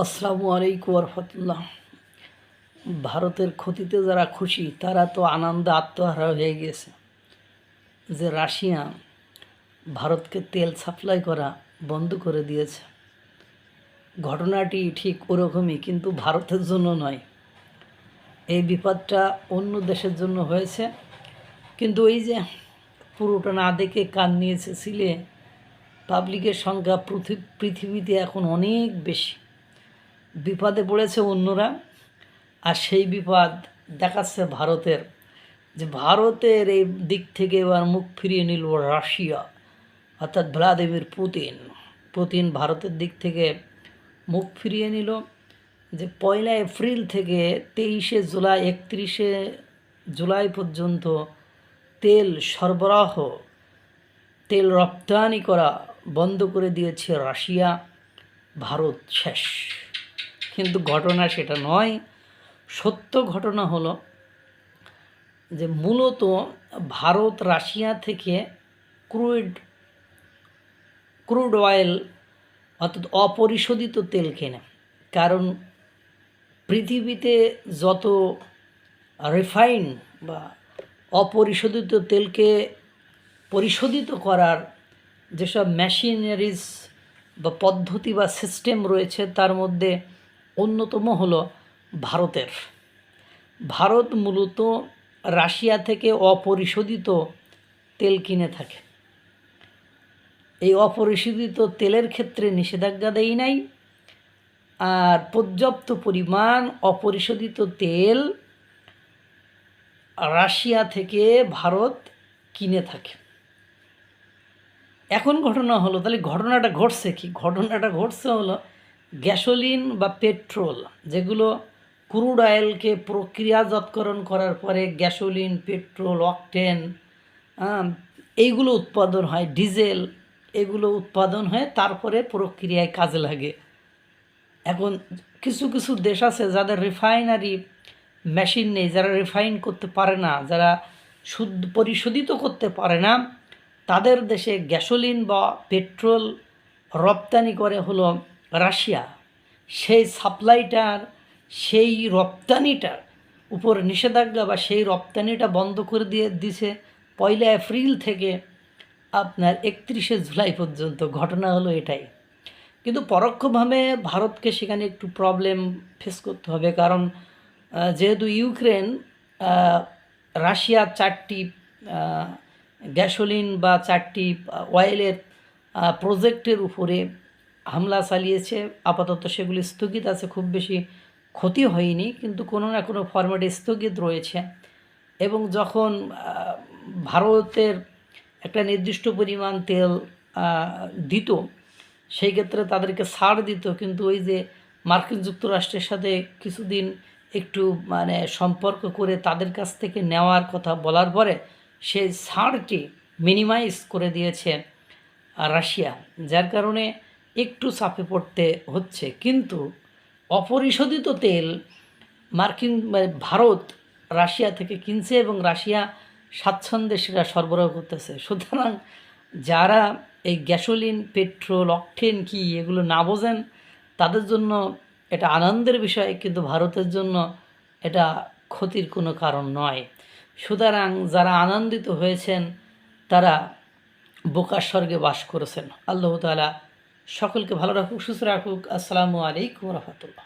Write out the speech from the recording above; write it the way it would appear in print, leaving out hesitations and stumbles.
আসসালামু আলাইকুম রহমতুল্লাহ। ভারতের ক্ষতিতে যারা খুশি তারা তো আনন্দে আত্মহারা হয়ে গেছে যে রাশিয়া ভারতকে তেল সাপ্লাই করা বন্ধ করে দিয়েছে। ঘটনাটি ঠিক ওরকমই, কিন্তু ভারতের জন্য নয়। এই বিপদটা অন্য দেশের জন্য হয়েছে, কিন্তু ওই যে পুরোটা না দেখে কান নিয়েছে সিলে। পাবলিকের সংখ্যা পৃথিবীতে এখন অনেক বেশি, বিপদে পড়েছে অন্যরা, আর সেই বিপদ দেখাচ্ছে ভারতের, যে ভারতের এই দিক থেকে এবার মুখ ফিরিয়ে নিল রাশিয়া, অর্থাৎ ভ্লাদিমির পুতিন ভারতের দিক থেকে মুখ ফিরিয়ে নিল। যে 1 এপ্রিল থেকে 23 জুলাই 31 জুলাই পর্যন্ত তেল সরবরাহ, তেল রপ্তানি করা বন্ধ করে দিয়েছে রাশিয়া। ভারত শেষ। কিন্তু ঘটনা সেটা নয়। সত্য ঘটনা হলো যে মূলত ভারত রাশিয়া থেকে ক্রুড অয়েল অর্থাৎ অপরিশোধিত তেল কেনে। কারণ পৃথিবীতে যত রিফাইন বা অপরিশোধিত তেলকে পরিশোধিত করার যেসব মেশিনারিজ বা পদ্ধতি বা সিস্টেম রয়েছে, তার মধ্যে অন্যতম হলো ভারতের। ভারত মূলত রাশিয়া থেকে অপরিশোধিত তেল কিনে থাকে। এই অপরিশোধিত তেলের ক্ষেত্রে নিষেধাজ্ঞা দেয় নাই, আর পর্যাপ্ত পরিমাণ অপরিশোধিত তেল রাশিয়া থেকে ভারত কিনে থাকে। এখন ঘটনা হলো, তাহলে ঘটনাটা ঘটছে কি? ঘটনাটা ঘটছে হলো গ্যাসোলিন বা পেট্রোল, যেগুলো ক্রুড অয়েলকে প্রক্রিয়াজাতকরণ করার পরে গ্যাসোলিন, পেট্রোল, অকটেন, এইগুলো উৎপাদন হয়, ডিজেল, এগুলো উৎপাদন হয়ে তারপরে প্রক্রিয়ায় কাজে লাগে। এখন কিছু কিছু দেশ আছে যাদের রিফাইনারি মেশিন নেই, যারা রিফাইন করতে পারে না, যারা পরিশোধিত করতে পারে না, তাদের দেশে গ্যাসোলিন বা পেট্রোল রপ্তানি করে হলো রাশিয়া। সেই সাপ্লাইটার, সেই রপ্তানিটার উপর নিষেধাজ্ঞা বা সেই রপ্তানিটা বন্ধ করে দিছে 1 এপ্রিল থেকে আপনার 31 জুলাই পর্যন্ত। ঘটনা হলো এটাই। কিন্তু পরোক্ষভাবে ভারতকে সেখানে একটু প্রবলেম ফেস করতে হবে, কারণ যেহেতু ইউক্রেন রাশিয়ার 4টি গ্যাসোলিন বা 4টি অয়েলের প্রজেক্টের উপরে হামলা চালিয়েছে। আপাতত সেগুলি স্থগিত আছে, খুব বেশি ক্ষতি হয়নি, কিন্তু কোনো না কোনো ফরম্যাটে স্থগিত রয়েছে। এবং যখন ভারতের একটা নির্দিষ্ট পরিমাণ তেল দিত, সেই ক্ষেত্রে তাদেরকে ছাড় দিত, কিন্তু ওই যে মার্কিন যুক্তরাষ্ট্রের সাথে কিছুদিন একটু সম্পর্ক করে তাদের কাছ থেকে নেওয়ার কথা বলার পরে সেই ছাড়টি মিনিমাইজ করে দিয়েছে রাশিয়া, যার কারণে একটু চাপে পড়তে হচ্ছে। কিন্তু অপরিশোধিত তেল ভারত রাশিয়া থেকে কিনছে এবং রাশিয়া স্বাচ্ছন্দ্যে সেটা সরবরাহ করতেছে। সুতরাং যারা এই গ্যাসোলিন, পেট্রোল, অকটেন কি এগুলো না বোঝেন, তাদের জন্য এটা আনন্দের বিষয়, কিন্তু ভারতের জন্য এটা ক্ষতির কোনো কারণ নয়। সুতরাং যারা আনন্দিত হয়েছেন তারা বোকার স্বর্গে বাস করেছেন। আল্লাহ তাআলা সকলকে ভালো রাখুক, সুস্থ রাখুক। আসসালামু আলাইকুম রহমতুল্লাহ।